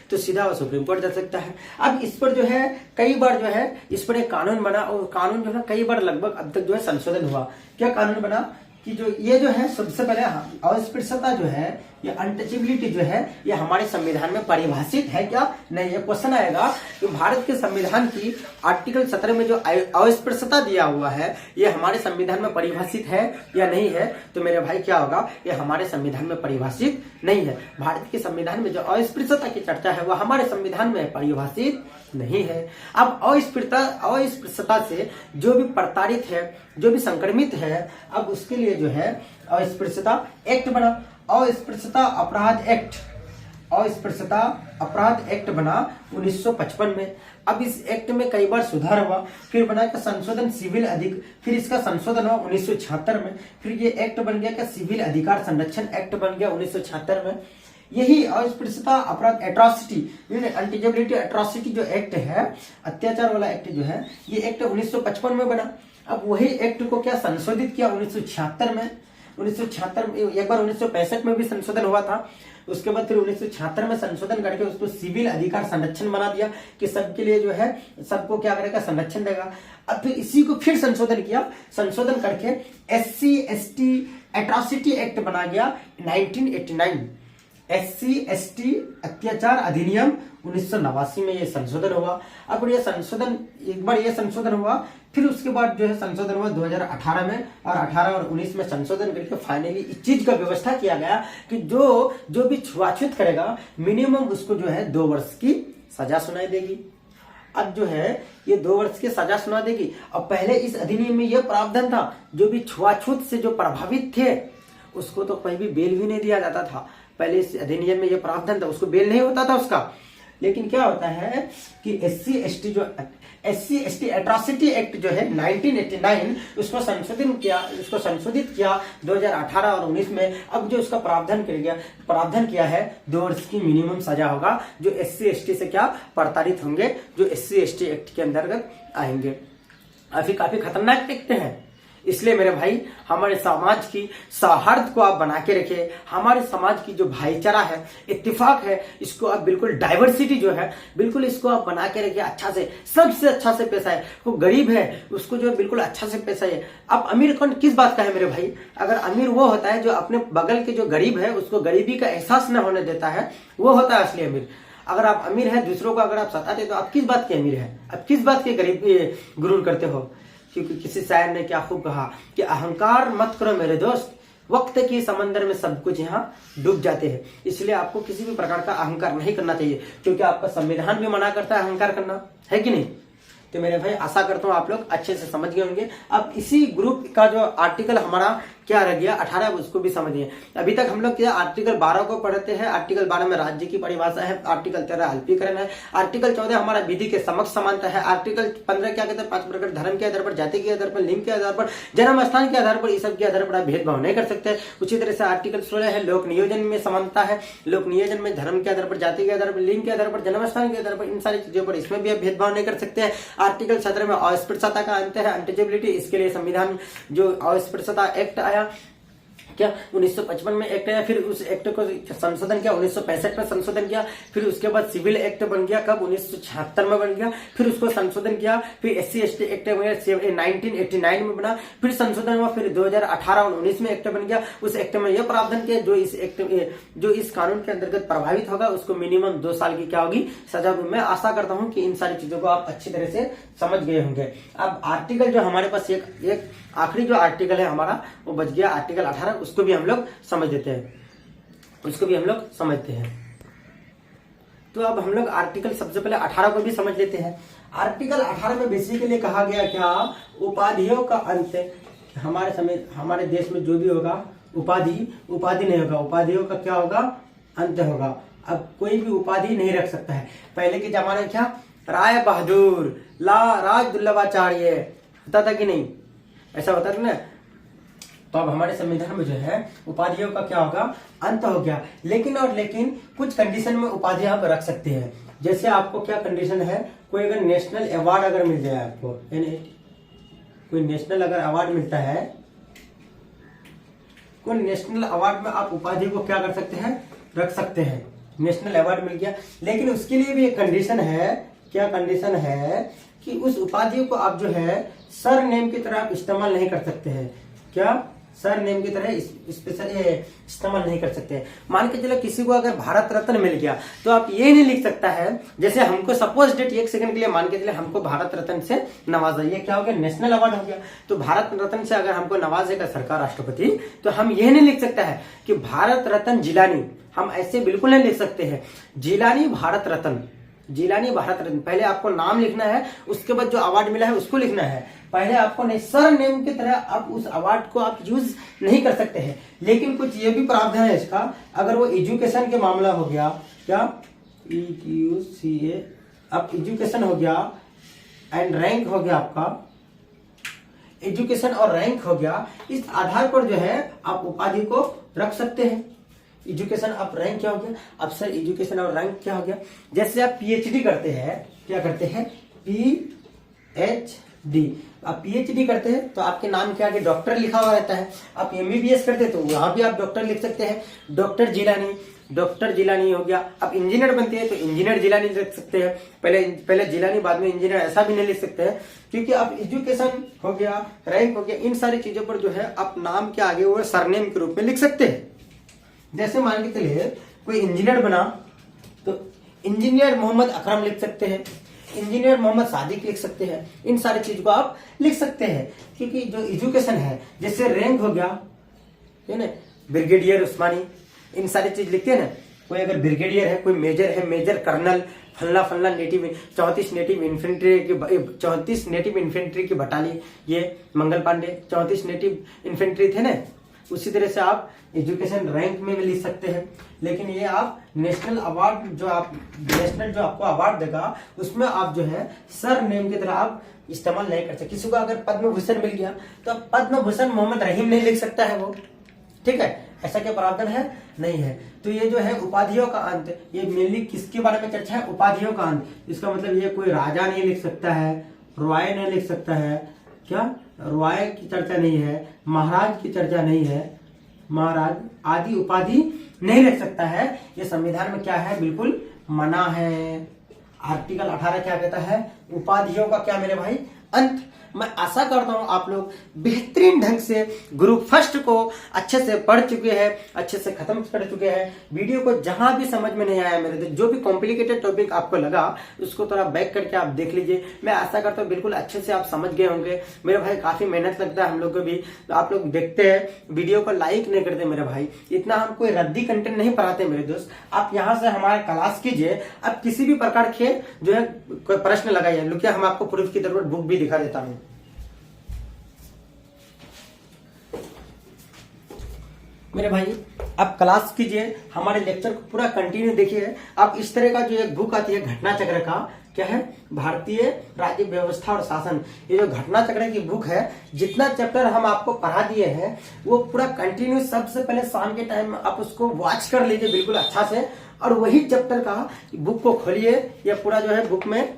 तो सीधा वो सुप्रीम कोर्ट जा सकता है। अब इस पर जो है कई बार जो है इस पर एक कानून बना और कानून जो है कई बार लगभग अब तक जो है संशोधन हुआ। क्या कानून बना कि जो ये जो है सबसे पहले अस्पृश्यता जो है, ये अनटचेबिलिटी जो है, ये हमारे संविधान में परिभाषित है क्या नहीं। ये क्वेश्चन आएगा कि भारत के संविधान की आर्टिकल 17 में जो अस्पृश्यता दिया हुआ है ये हमारे संविधान में परिभाषित है या नहीं है, तो मेरे भाई क्या होगा, ये हमारे संविधान में परिभाषित नहीं है। भारत के संविधान में जो अस्पृश्यता की चर्चा है वो हमारे संविधान में परिभाषित नहीं है। अब अस्पृश्यता से जो भी प्रताड़ित है, जो भी संक्रमित है, अब उसके लिए जो है अस्पृश्यता एक्ट बना, अस्पृश्यता अपराध एक्ट बना 1955 में। अब इस एक्ट में कई बार सुधार हुआ, फिर बना का संशोधन सिविल फिर इसका संशोधन हुआ 1976 में, फिर ये एक्ट बन गया का सिविल अधिकार संरक्षण एक्ट बन गया 1976 में। यही अस्पृश्यता अपराध एट्रॉसिटी अनटचेबिलिटी एट्रॉसिटी जो एक्ट है, अत्याचार वाला एक्ट जो है, ये एक्ट 1955 में बना। अब वही एक्ट को क्या संशोधित किया 1976 में। 1976 में एक बार 1965 में भी संशोधन हुआ था, उसके बाद फिर 1976 में संशोधन करके उसको सिविल अधिकार संरक्षण बना दिया कि सबके लिए जो है सबको क्या करेगा, संरक्षण देगा। अब फिर इसी को फिर संशोधन किया, संशोधन करके SC/ST एट्रॉसिटी एक्ट बना गया 1989। SC/ST अत्याचार अधिनियम 1989 में ये संशोधन हुआ। अब ये संशोधन एक बार ये संशोधन हुआ, फिर उसके बाद जो है संशोधन हुआ 2018 में, और 18 और 19 में संशोधन करके फाइनली इस चीज का व्यवस्था किया गया कि जो भी छुआछूत करेगा मिनिमम उसको जो है 2 वर्ष की सजा सुनाई देगी। अब जो है ये 2 वर्ष की सजा सुना देगी। अब पहले इस अधिनियम में यह प्रावधान था जो भी छुआछूत से जो प्रभावित थे उसको तो कहीं भी बेल भी नहीं दिया जाता था। पहले इस अधिनियम में यह प्रावधान था, उसको बेल नहीं होता था उसका। लेकिन क्या होता है कि SC/ST एट्रॉसिटी एक्ट जो है 1989 उसको संशोधित किया 2018 और 19 में। अब जो उसका प्रावधान किया है 2 वर्ष की मिनिमम सजा होगा जो SC/ST से क्या प्रताड़ित होंगे, जो SC/ST एक्ट के अंतर्गत आएंगे। अभी काफी खतरनाक एक्ट है, इसलिए मेरे भाई हमारे समाज की सौहार्द को आप बना के रखिए। हमारे समाज की जो भाईचारा है, इत्तेफाक है, इसको आप बिल्कुल डाइवर्सिटी जो है बिल्कुल इसको आप बना के रखिए। अच्छा से सबसे अच्छा से पेश आए। वो गरीब है उसको जो बिल्कुल अच्छा से पेश आए। अब अमीर कौन किस बात का है मेरे भाई, अगर अमीर वो होता है जो अपने बगल के जो गरीब है उसको गरीबी का एहसास न होने देता है, वो होता है असली अमीर। अगर आप अमीर है दूसरों को अगर आप सताते तो आप किस बात के अमीर है, आप किस बात के गरीब गुरूर करते हो। क्योंकि किसी शायर ने क्या खूब कहा कि अहंकार मत करो मेरे दोस्त, वक्त के समंदर में सब कुछ यहाँ डूब जाते हैं। इसलिए आपको किसी भी प्रकार का अहंकार नहीं करना चाहिए, क्योंकि आपका संविधान भी मना करता है अहंकार करना, है कि नहीं। तो मेरे भाई आशा करता हूँ आप लोग अच्छे से समझ गए होंगे। अब इसी ग्रुप का जो आर्टिकल हमारा क्या रह गया 18 उसको भी समझिए। अभी तक हम लोग क्या आर्टिकल 12 को पढ़ते हैं। आर्टिकल 12 में राज्य की परिभाषा है, आर्टिकल 13 अल्पीकरण है, आर्टिकल 14 हमारा विधि के समक्ष समानता है, आर्टिकल 15 क्या कहते हैं 5 प्रकार धर्म के आधार पर, जाति के आधार पर, लिंग के आधार पर, जन्म स्थान के आधार पर, इस सब के आधार पर आप भेदभाव नहीं कर सकते। उसी तरह से आर्टिकल 16 है लोक नियोजन में समानता है, लोक नियोजन में धर्म के आधार पर, जाति के आधार पर, लिंग के आधार पर, जन्म स्थान के आधार पर, इन सारी चीजों पर इसमें भी आप भेदभाव नहीं कर सकते हैं। आर्टिकल 17 में अस्पृश्यता का अंत है, अनटचेबिलिटी, इसके लिए संविधान जो अस्पृश्यता एक्ट आया। क्या 1955 में एक्ट आया, फिर उस एक्ट को संशोधन किया 1965 में संशोधन किया, फिर उसके बाद सिविल एक्ट बन गया कब 1976 में बन गया, फिर उसको संशोधन किया, फिर SC/ST एक्ट 1989 में बना, फिर संशोधन हुआ, फिर 2018 और 19 में एक्ट बन गया। उस एक्ट में यह प्रावधान किया जो इस कानून के अंतर्गत प्रभावित होगा उसको मिनिमम 2 साल की क्या होगी सजा होगी। मैं आशा करता हूं कि इन सारी चीजों को आप अच्छी तरह से समझ गए होंगे। अब आर्टिकल जो हमारे पास एक आखिरी जो आर्टिकल है हमारा वो बच गया आर्टिकल 18, उसको भी हम लोग समझ लेते हैं, उसको भी हम लोग समझते हैं। तो अब हम लोग आर्टिकल सबसे पहले 18 को भी समझ लेते हैं। आर्टिकल 18 में बेसिकली कहा गया क्या, उपाधियों का अंत हमारे देश में जो भी होगा उपाधि नहीं होगा, उपाधियों का क्या होगा अंत होगा। अब कोई भी उपाधि नहीं रख सकता है। पहले के जमाने में क्या राय बहादुर राज दुर्लभाचार्य होता था कि नहीं, ऐसा होता था ना। तो अब हमारे संविधान में जो है उपाधियों का क्या होगा अंत हो गया। लेकिन कुछ कंडीशन में उपाधि आप रख सकते हैं। जैसे आपको क्या कंडीशन है, कोई अगर नेशनल अवार्ड अगर मिल जाए आपको, कोई नेशनल अगर अवार्ड मिलता है, कोई नेशनल अवार्ड में आप उपाधि को क्या कर सकते हैं रख सकते हैं। नेशनल अवार्ड मिल गया, लेकिन उसके लिए भी एक कंडीशन है। क्या कंडीशन है कि उस उपाधि को आप जो है सर नेम की तरह आप इस्तेमाल नहीं कर सकते हैं। क्या सर नेम की तरह स्पेशल इस्तेमाल नहीं कर सकते। मान के चलो किसी को अगर भारत रत्न मिल गया तो आप ये नहीं लिख सकता है, जैसे हमको सपोज डेट एक सेकंड के लिए मान के चले हमको भारत रत्न से नवाजा, ये क्या हो गया नेशनल अवार्ड हो गया। तो भारत रत्न से अगर हमको नवाजेगा सरकार राष्ट्रपति, तो हम ये नहीं लिख सकता है कि भारत रत्न जिलानी, हम ऐसे बिल्कुल नहीं लिख सकते हैं जिलानी भारत रत्न, जिलानी भारत रत्न। पहले आपको नाम लिखना है, उसके बाद जो अवार्ड मिला है उसको लिखना है। पहले आपको नहीं सर नेम की तरह आप उस अवार्ड को आप यूज नहीं कर सकते हैं। लेकिन कुछ ये भी प्रावधान है इसका, अगर वो एजुकेशन के मामला हो गया, क्या EQCA, अब एजुकेशन हो गया एंड रैंक हो गया, आपका एजुकेशन और रैंक हो गया, इस आधार पर जो है आप उपाधि को रख सकते हैं। एजुकेशन अब रैंक क्या हो गया, अब सर एजुकेशन और रैंक क्या हो गया। जैसे आप PhD करते हैं, क्या करते हैं PhD, आप PhD करते हैं तो आपके नाम के आगे डॉक्टर लिखा हुआ रहता है। आप MBBS करते हैं तो वहां भी आप डॉक्टर लिख सकते हैं, डॉक्टर जिलानी हो गया। आप इंजीनियर बनते हैं तो इंजीनियर जिलानी लिख सकते हैं, पहले जिलानी बाद में इंजीनियर, ऐसा भी नहीं लिख सकते हैं। क्योंकि आप एजुकेशन हो गया रैंक हो गया, इन सारी चीजों पर जो है आप नाम के आगे वो सरनेम के रूप में लिख सकते हैं। जैसे मान के चलिए कोई इंजीनियर बना तो इंजीनियर मोहम्मद अकरम लिख सकते हैं, इंजीनियर मोहम्मद सादिक लिख सकते हैं। इन सारी चीज को आप लिख सकते हैं क्योंकि जो एजुकेशन है, जैसे रैंक हो गया है ना, ब्रिगेडियर उस्मानी, इन सारी चीज लिखते हैं ना। कोई अगर ब्रिगेडियर है, कोई मेजर है, मेजर कर्नल, फल्ला नेटिव 34 नेटिव इन्फेंट्री की बटाली, ये मंगल पांडे 34 नेटिव इन्फेंट्री थे ना। उसी तरह से आप एजुकेशन रैंक में भी लिख सकते हैं। लेकिन ये आप नेशनल जो आपको अवार्ड देगा उसमें आप जो है सर नेम की तरह आप इस्तेमाल नहीं कर सकते। किसी को अगर पद्म भूषण मिल गया तो आप पद्म भूषण मोहम्मद रहीम नहीं लिख सकता है वो, ठीक है। ऐसा क्या प्रावधान है, नहीं है। तो ये जो है उपाधियों का अंत, ये मेनली किसके बारे में चर्चा है, उपाधियों का अंत। इसका मतलब ये कोई राजा नहीं लिख सकता है, रॉय नहीं लिख सकता है, क्या रॉय की चर्चा नहीं है, महाराज की चर्चा नहीं है, महाराज आदि उपाधि नहीं रख सकता है। ये संविधान में क्या है, बिल्कुल मना है। आर्टिकल 18 क्या कहता है, उपाधियों का क्या मेरे भाई अंत। मैं आशा करता हूं आप लोग बेहतरीन ढंग से ग्रुप फर्स्ट को अच्छे से पढ़ चुके हैं, अच्छे से खत्म कर चुके हैं। वीडियो को जहां भी समझ में नहीं आया मेरे, जो भी कॉम्प्लिकेटेड टॉपिक आपको लगा उसको थोड़ा बैक करके आप देख लीजिए। मैं आशा करता हूं बिल्कुल अच्छे से आप समझ गए होंगे। मेरे भाई काफी मेहनत लगता है हम लोग को भी, तो आप लोग देखते हैं वीडियो को लाइक नहीं करते मेरे भाई। इतना हम कोई रद्दी कंटेंट नहीं पढ़ाते मेरे दोस्त। आप यहाँ से हमारे क्लास कीजिए, आप किसी भी प्रकार के जो है कोई प्रश्न लगाइए। लुकिया हम आपको प्रूफ की जरूरत बुक भी दिखा देता हूँ। मेरे भाई आप क्लास कीजिए, हमारे लेक्चर को पूरा कंटिन्यू देखिए। आप इस तरह का जो एक बुक आती है घटना चक्र का, क्या है, भारतीय राज्य व्यवस्था और शासन, ये जो घटना चक्र की बुक है, जितना चैप्टर हम आपको पढ़ा दिए हैं वो पूरा कंटिन्यू सबसे पहले शाम के टाइम में आप उसको वॉच कर लीजिए बिल्कुल अच्छा से, और वही चैप्टर का बुक को खोलिए। ये पूरा जो है बुक में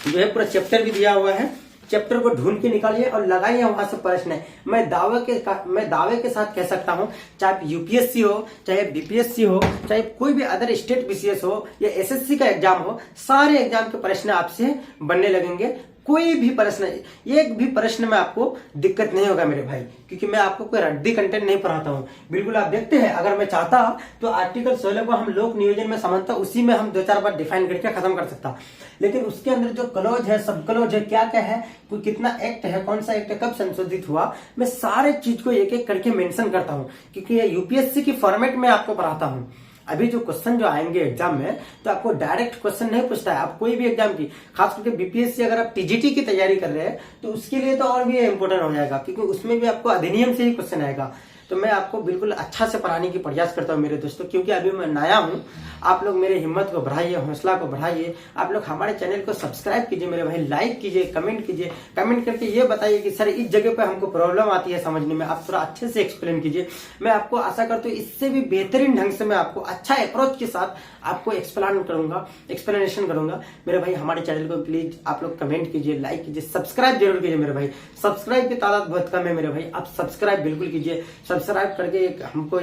जो है पूरा चैप्टर भी दिया हुआ है, चैप्टर को ढूंढ के निकालिए और लगाइए वहां से प्रश्न। मैं दावे के साथ कह सकता हूं, चाहे यूपीएससी हो, चाहे बीपीएससी हो, चाहे कोई भी अदर स्टेट बीसीएस हो या एसएससी का एग्जाम हो, सारे एग्जाम के प्रश्न आपसे बनने लगेंगे। कोई भी प्रश्न, एक भी प्रश्न में आपको दिक्कत नहीं होगा मेरे भाई, क्योंकि मैं आपको कोई रद्दी कंटेंट नहीं पढ़ाता हूं। बिल्कुल आप देखते हैं, अगर मैं चाहता तो आर्टिकल 16 को हम लोक नियोजन में समानता उसी में हम 2-4 बार डिफाइन करके खत्म कर सकता, लेकिन उसके अंदर जो क्लॉज है, सब क्लॉज है, क्या क्या है, कोई कितना एक्ट है, कौन सा एक्ट कब संशोधित हुआ, मैं सारे चीज को एक एक करके मेंशन करता हूं, क्योंकि ये यूपीएससी की फॉर्मेट में आपको पढ़ाता हूं। अभी जो क्वेश्चन जो आएंगे एग्जाम में, तो आपको डायरेक्ट क्वेश्चन नहीं पूछता है। आप कोई भी एग्जाम की, खास करके बीपीएससी अगर आप टीजीटी की तैयारी कर रहे हैं तो उसके लिए तो और भी इंपॉर्टेंट हो जाएगा, क्योंकि उसमें भी आपको अधिनियम से ही क्वेश्चन आएगा। तो मैं आपको बिल्कुल अच्छा से पढ़ाने की प्रयास करता हूँ मेरे दोस्तों, क्योंकि अभी मैं नया हूँ। आप लोग मेरे हिम्मत को बढ़ाइए, हौसला को बढ़ाइए। आप लोग हमारे चैनल को सब्सक्राइब कीजिए मेरे भाई, लाइक कीजिए, कमेंट कीजिए। कमेंट करके ये बताइए कि सर इस जगह पे हमको प्रॉब्लम आती है समझने में, आप थोड़ा अच्छे से एक्सप्लेन कीजिए। मैं आपको आशा करता हूँ इससे भी बेहतरीन ढंग से मैं आपको अच्छा अप्रोच के साथ आपको एक्सप्लेनेशन करूंगा मेरे भाई। हमारे चैनल को प्लीज आप लोग कमेंट कीजिए, लाइक कीजिए, सब्सक्राइब जरूर कीजिए मेरे भाई। सब्सक्राइब की तादाद बहुत कम है मेरे भाई, आप सब्सक्राइब बिल्कुल कीजिए। सब्सक्राइब करके हमको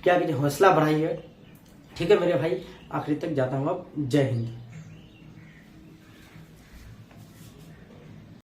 क्या कीजिए, हौसला बढ़ाइए। ठीक है मेरे भाई, आखिरी तक जाता हूँ अब। जय हिंद।